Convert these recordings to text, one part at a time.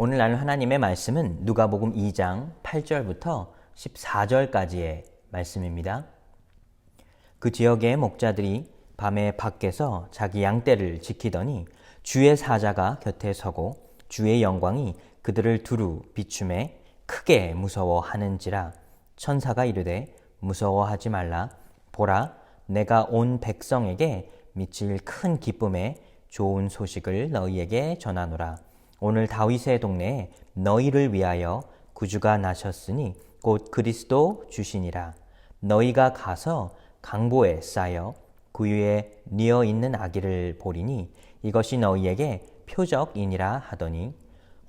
오늘 나눌 하나님의 말씀은 누가복음 2장 8절부터 14절까지의 말씀입니다. 그 지역의 목자들이 밤에 밖에서 자기 양떼를 지키더니 주의 사자가 곁에 서고 주의 영광이 그들을 두루 비추매 크게 무서워하는지라. 천사가 이르되 무서워하지 말라. 보라, 내가 온 백성에게 미칠 큰 기쁨에 좋은 소식을 너희에게 전하노라. 오늘 다윗의 동네에 너희를 위하여 구주가 나셨으니 곧 그리스도 주시니라. 너희가 가서 강보에 쌓여 구유에 뉘어 있는 아기를 보리니 이것이 너희에게 표적이니라 하더니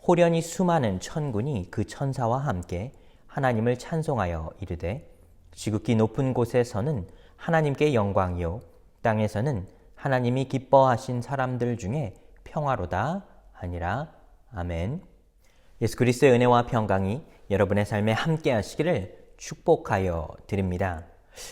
호련히 수많은 천군이 그 천사와 함께 하나님을 찬송하여 이르되 지극히 높은 곳에서는 하나님께 영광이요 땅에서는 하나님이 기뻐하신 사람들 중에 평화로다 하니라. 아멘. 예수 그리스도의 은혜와 평강이 여러분의 삶에 함께 하시기를 축복하여 드립니다.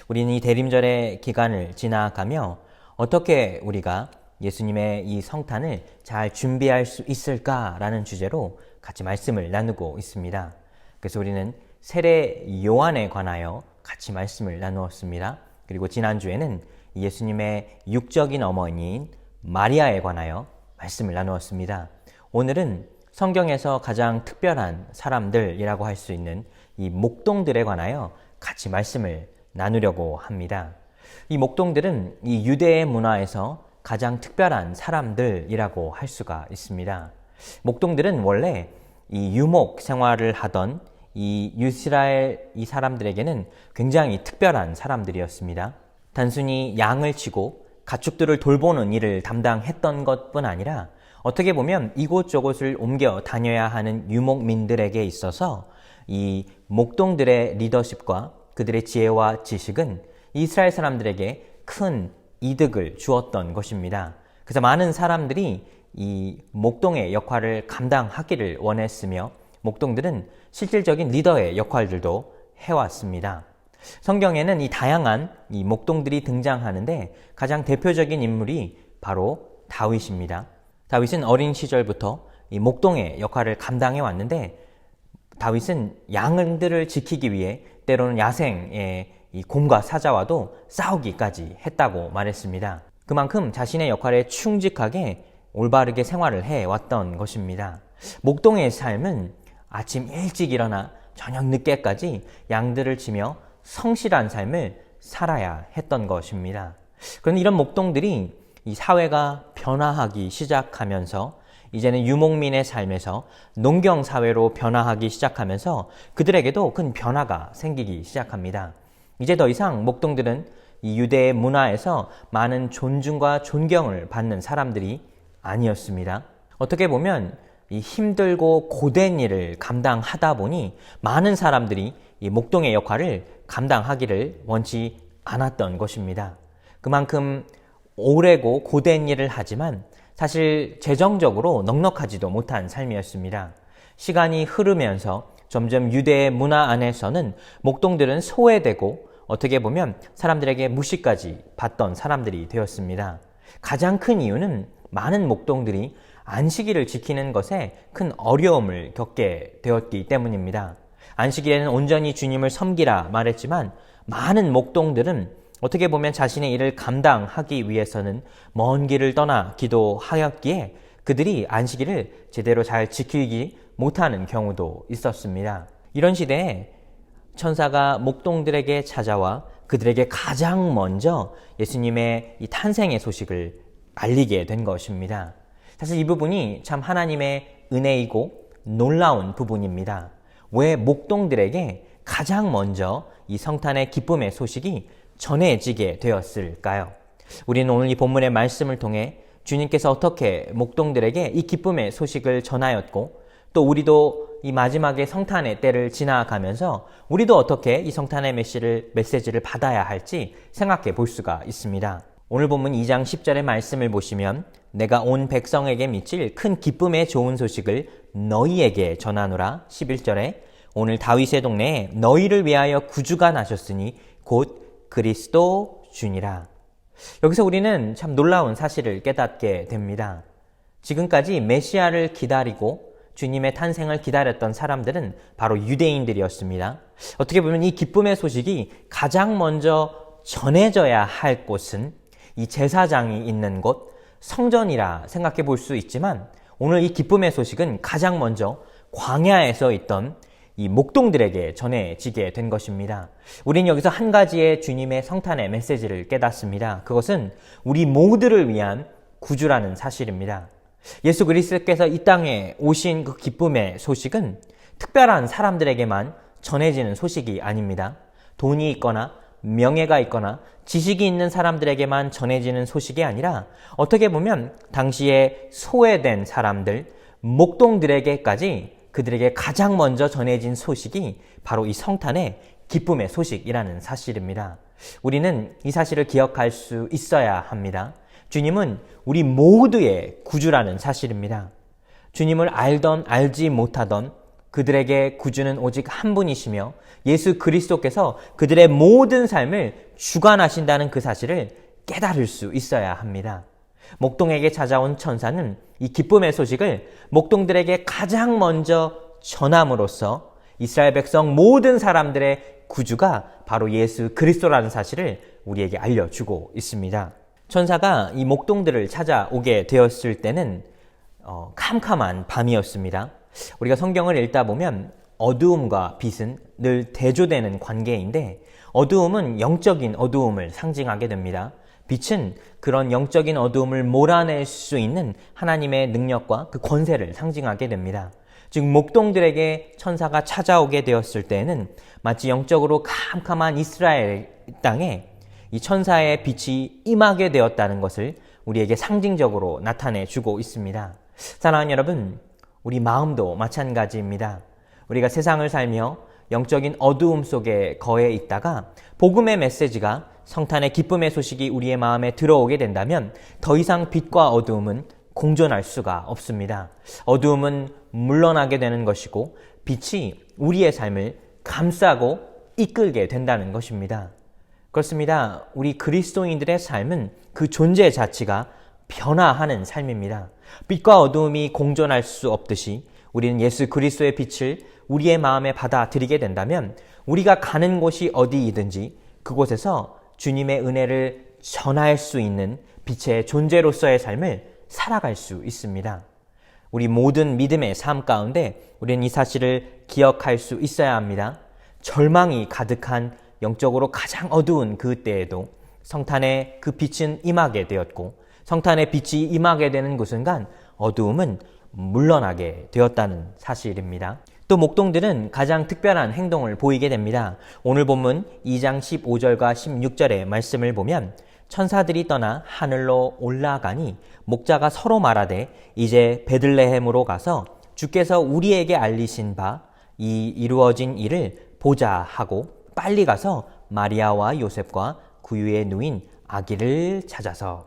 우리는 이 대림절의 기간을 지나가며 어떻게 우리가 예수님의 이 성탄을 잘 준비할 수 있을까라는 주제로 같이 말씀을 나누고 있습니다. 그래서 우리는 세례 요한에 관하여 같이 말씀을 나누었습니다. 그리고 지난주에는 예수님의 육적인 어머니인 마리아에 관하여 말씀을 나누었습니다. 오늘은 성경에서 가장 특별한 사람들이라고 할 수 있는 이 목동들에 관하여 같이 말씀을 나누려고 합니다. 이 목동들은 이 유대의 문화에서 가장 특별한 사람들이라고 할 수가 있습니다. 목동들은 원래 이 유목 생활을 하던 이 이스라엘 이 사람들에게는 굉장히 특별한 사람들이었습니다. 단순히 양을 치고 가축들을 돌보는 일을 담당했던 것뿐 아니라 어떻게 보면 이곳저곳을 옮겨 다녀야 하는 유목민들에게 있어서 이 목동들의 리더십과 그들의 지혜와 지식은 이스라엘 사람들에게 큰 이득을 주었던 것입니다. 그래서 많은 사람들이 이 목동의 역할을 감당하기를 원했으며 목동들은 실질적인 리더의 역할들도 해왔습니다. 성경에는 이 다양한 이 목동들이 등장하는데 가장 대표적인 인물이 바로 다윗입니다. 다윗은 어린 시절부터 이 목동의 역할을 감당해 왔는데 다윗은 양들을 지키기 위해 때로는 야생의 이 곰과 사자와도 싸우기까지 했다고 말했습니다. 그만큼 자신의 역할에 충직하게 올바르게 생활을 해왔던 것입니다. 목동의 삶은 아침 일찍 일어나 저녁 늦게까지 양들을 치며 성실한 삶을 살아야 했던 것입니다. 그런데 이런 목동들이 이 사회가 변화하기 시작하면서 이제는 유목민의 삶에서 농경사회로 변화하기 시작하면서 그들에게도 큰 변화가 생기기 시작합니다. 이제 더 이상 목동들은 이 유대의 문화에서 많은 존중과 존경을 받는 사람들이 아니었습니다. 어떻게 보면 이 힘들고 고된 일을 감당하다 보니 많은 사람들이 이 목동의 역할을 감당하기를 원치 않았던 것입니다. 그만큼 오래고 고된 일을 하지만 사실 재정적으로 넉넉하지도 못한 삶이었습니다. 시간이 흐르면서 점점 유대의 문화 안에서는 목동들은 소외되고 어떻게 보면 사람들에게 무시까지 받던 사람들이 되었습니다. 가장 큰 이유는 많은 목동들이 안식일을 지키는 것에 큰 어려움을 겪게 되었기 때문입니다. 안식일에는 온전히 주님을 섬기라 말했지만 많은 목동들은 어떻게 보면 자신의 일을 감당하기 위해서는 먼 길을 떠나 기도하였기에 그들이 안식일을 제대로 잘 지키지 못하는 경우도 있었습니다. 이런 시대에 천사가 목동들에게 찾아와 그들에게 가장 먼저 예수님의 이 탄생의 소식을 알리게 된 것입니다. 사실 이 부분이 참 하나님의 은혜이고 놀라운 부분입니다. 왜 목동들에게 가장 먼저 이 성탄의 기쁨의 소식이 전해지게 되었을까요? 우리는 오늘 이 본문의 말씀을 통해 주님께서 어떻게 목동들에게 이 기쁨의 소식을 전하였고 또 우리도 이 마지막에 성탄의 때를 지나가면서 우리도 어떻게 이 성탄의 메시지를 받아야 할지 생각해 볼 수가 있습니다. 오늘 본문 2장 10절의 말씀을 보시면 내가 온 백성에게 미칠 큰 기쁨의 좋은 소식을 너희에게 전하노라. 11절에 오늘 다윗의 동네에 너희를 위하여 구주가 나셨으니 곧 그리스도 주니라. 여기서 우리는 참 놀라운 사실을 깨닫게 됩니다. 지금까지 메시아를 기다리고 주님의 탄생을 기다렸던 사람들은 바로 유대인들이었습니다. 어떻게 보면 이 기쁨의 소식이 가장 먼저 전해져야 할 곳은 이 제사장이 있는 곳, 성전이라 생각해 볼 수 있지만 오늘 이 기쁨의 소식은 가장 먼저 광야에서 있던 이 목동들에게 전해지게 된 것입니다. 우리는 여기서 한 가지의 주님의 성탄의 메시지를 깨닫습니다. 그것은 우리 모두를 위한 구주라는 사실입니다. 예수 그리스도께서 이 땅에 오신 그 기쁨의 소식은 특별한 사람들에게만 전해지는 소식이 아닙니다. 돈이 있거나 명예가 있거나 지식이 있는 사람들에게만 전해지는 소식이 아니라 어떻게 보면 당시에 소외된 사람들, 목동들에게까지 그들에게 가장 먼저 전해진 소식이 바로 이 성탄의 기쁨의 소식이라는 사실입니다. 우리는 이 사실을 기억할 수 있어야 합니다. 주님은 우리 모두의 구주라는 사실입니다. 주님을 알던 알지 못하던 그들에게 구주는 오직 한 분이시며 예수 그리스도께서 그들의 모든 삶을 주관하신다는 그 사실을 깨달을 수 있어야 합니다. 목동에게 찾아온 천사는 이 기쁨의 소식을 목동들에게 가장 먼저 전함으로써 이스라엘 백성 모든 사람들의 구주가 바로 예수 그리스도라는 사실을 우리에게 알려주고 있습니다. 천사가 이 목동들을 찾아오게 되었을 때는 캄캄한 밤이었습니다. 우리가 성경을 읽다 보면 어두움과 빛은 늘 대조되는 관계인데 어두움은 영적인 어두움을 상징하게 됩니다. 빛은 그런 영적인 어두움을 몰아낼 수 있는 하나님의 능력과 그 권세를 상징하게 됩니다. 즉 목동들에게 천사가 찾아오게 되었을 때에는 마치 영적으로 캄캄한 이스라엘 땅에 이 천사의 빛이 임하게 되었다는 것을 우리에게 상징적으로 나타내 주고 있습니다. 사랑하는 여러분, 우리 마음도 마찬가지입니다. 우리가 세상을 살며 영적인 어두움 속에 거해 있다가 복음의 메시지가 성탄의 기쁨의 소식이 우리의 마음에 들어오게 된다면 더 이상 빛과 어두움은 공존할 수가 없습니다. 어두움은 물러나게 되는 것이고 빛이 우리의 삶을 감싸고 이끌게 된다는 것입니다. 그렇습니다. 우리 그리스도인들의 삶은 그 존재 자체가 변화하는 삶입니다. 빛과 어두움이 공존할 수 없듯이 우리는 예수 그리스도의 빛을 우리의 마음에 받아들이게 된다면 우리가 가는 곳이 어디이든지 그곳에서 주님의 은혜를 전할 수 있는 빛의 존재로서의 삶을 살아갈 수 있습니다. 우리 모든 믿음의 삶 가운데 우리는 이 사실을 기억할 수 있어야 합니다. 절망이 가득한 영적으로 가장 어두운 그 때에도 성탄의 그 빛은 임하게 되었고 성탄의 빛이 임하게 되는 그 순간 어두움은 물러나게 되었다는 사실입니다. 또 목동들은 가장 특별한 행동을 보이게 됩니다. 오늘 본문 2장 15절과 16절의 말씀을 보면 천사들이 떠나 하늘로 올라가니 목자가 서로 말하되 이제 베들레헴으로 가서 주께서 우리에게 알리신 바 이 이루어진 일을 보자 하고 빨리 가서 마리아와 요셉과 구유의 누인 아기를 찾아서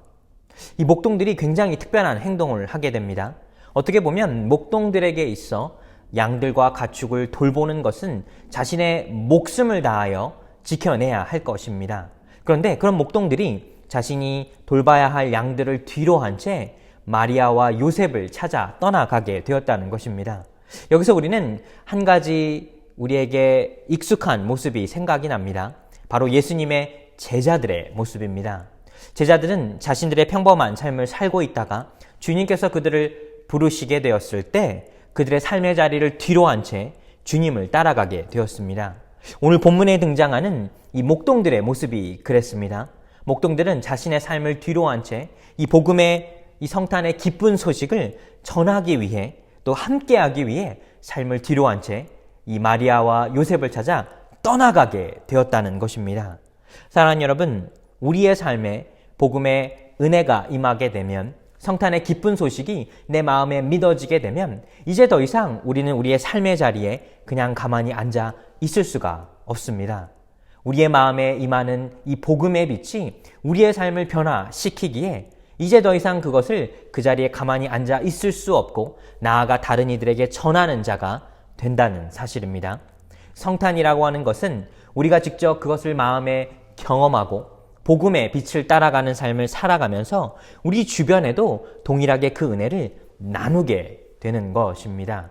이 목동들이 굉장히 특별한 행동을 하게 됩니다. 어떻게 보면 목동들에게 있어 양들과 가축을 돌보는 것은 자신의 목숨을 다하여 지켜내야 할 것입니다. 그런데 그런 목동들이 자신이 돌봐야 할 양들을 뒤로 한 채 마리아와 요셉을 찾아 떠나가게 되었다는 것입니다. 여기서 우리는 한 가지 우리에게 익숙한 모습이 생각이 납니다. 바로 예수님의 제자들의 모습입니다. 제자들은 자신들의 평범한 삶을 살고 있다가 주님께서 그들을 부르시게 되었을 때 그들의 삶의 자리를 뒤로 한 채 주님을 따라가게 되었습니다. 오늘 본문에 등장하는 이 목동들의 모습이 그랬습니다. 목동들은 자신의 삶을 뒤로 한 채 이 복음의 이 성탄의 기쁜 소식을 전하기 위해 또 함께하기 위해 삶을 뒤로 한 채 이 마리아와 요셉을 찾아 떠나가게 되었다는 것입니다. 사랑하는 여러분, 우리의 삶에 복음의 은혜가 임하게 되면 성탄의 기쁜 소식이 내 마음에 믿어지게 되면 이제 더 이상 우리는 우리의 삶의 자리에 그냥 가만히 앉아 있을 수가 없습니다. 우리의 마음에 임하는 이 복음의 빛이 우리의 삶을 변화시키기에 이제 더 이상 그것을 그 자리에 가만히 앉아 있을 수 없고 나아가 다른 이들에게 전하는 자가 된다는 사실입니다. 성탄이라고 하는 것은 우리가 직접 그것을 마음에 경험하고 복음의 빛을 따라가는 삶을 살아가면서 우리 주변에도 동일하게 그 은혜를 나누게 되는 것입니다.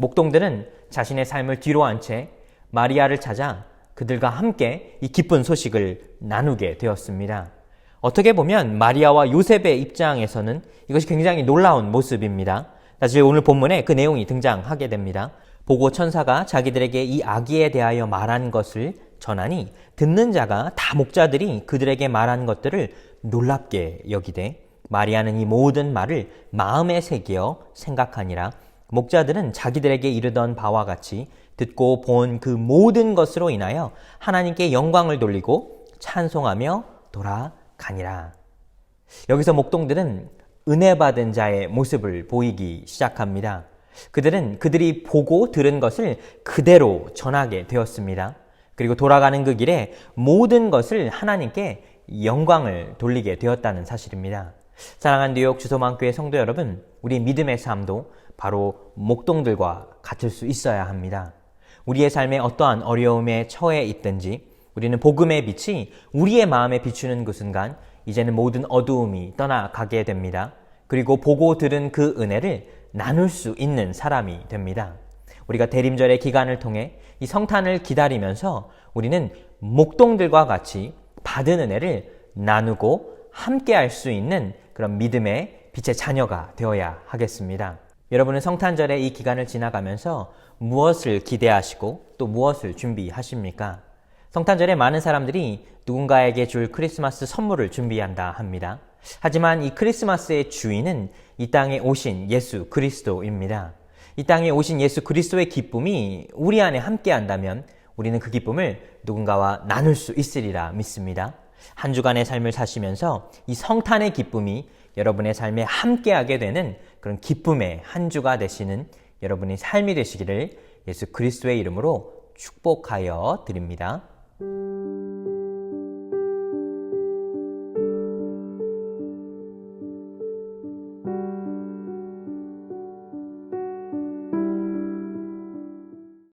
목동들은 자신의 삶을 뒤로 한 채 마리아를 찾아 그들과 함께 이 기쁜 소식을 나누게 되었습니다. 어떻게 보면 마리아와 요셉의 입장에서는 이것이 굉장히 놀라운 모습입니다. 사실 오늘 본문에 그 내용이 등장하게 됩니다. 보고 천사가 자기들에게 이 아기에 대하여 말한 것을 전하니 듣는 자가 다 목자들이 그들에게 말한 것들을 놀랍게 여기되 마리아는 이 모든 말을 마음에 새겨 생각하니라. 목자들은 자기들에게 이르던 바와 같이 듣고 본 그 모든 것으로 인하여 하나님께 영광을 돌리고 찬송하며 돌아가니라. 여기서 목동들은 은혜 받은 자의 모습을 보이기 시작합니다. 그들은 그들이 보고 들은 것을 그대로 전하게 되었습니다. 그리고 돌아가는 그 길에 모든 것을 하나님께 영광을 돌리게 되었다는 사실입니다. 사랑하는 뉴욕 주소만교회 성도 여러분, 우리 믿음의 삶도 바로 목동들과 같을 수 있어야 합니다. 우리의 삶에 어떠한 어려움에 처해 있든지 우리는 복음의 빛이 우리의 마음에 비추는 그 순간 이제는 모든 어두움이 떠나가게 됩니다. 그리고 보고 들은 그 은혜를 나눌 수 있는 사람이 됩니다. 우리가 대림절의 기간을 통해 이 성탄을 기다리면서 우리는 목동들과 같이 받은 은혜를 나누고 함께 할 수 있는 그런 믿음의 빛의 자녀가 되어야 하겠습니다. 여러분은 성탄절의 이 기간을 지나가면서 무엇을 기대하시고 또 무엇을 준비하십니까? 성탄절에 많은 사람들이 누군가에게 줄 크리스마스 선물을 준비한다 합니다. 하지만 이 크리스마스의 주인은 이 땅에 오신 예수 그리스도입니다. 이 땅에 오신 예수 그리스도의 기쁨이 우리 안에 함께 한다면 우리는 그 기쁨을 누군가와 나눌 수 있으리라 믿습니다. 한 주간의 삶을 사시면서 이 성탄의 기쁨이 여러분의 삶에 함께하게 되는 그런 기쁨의 한 주가 되시는 여러분의 삶이 되시기를 예수 그리스도의 이름으로 축복하여 드립니다.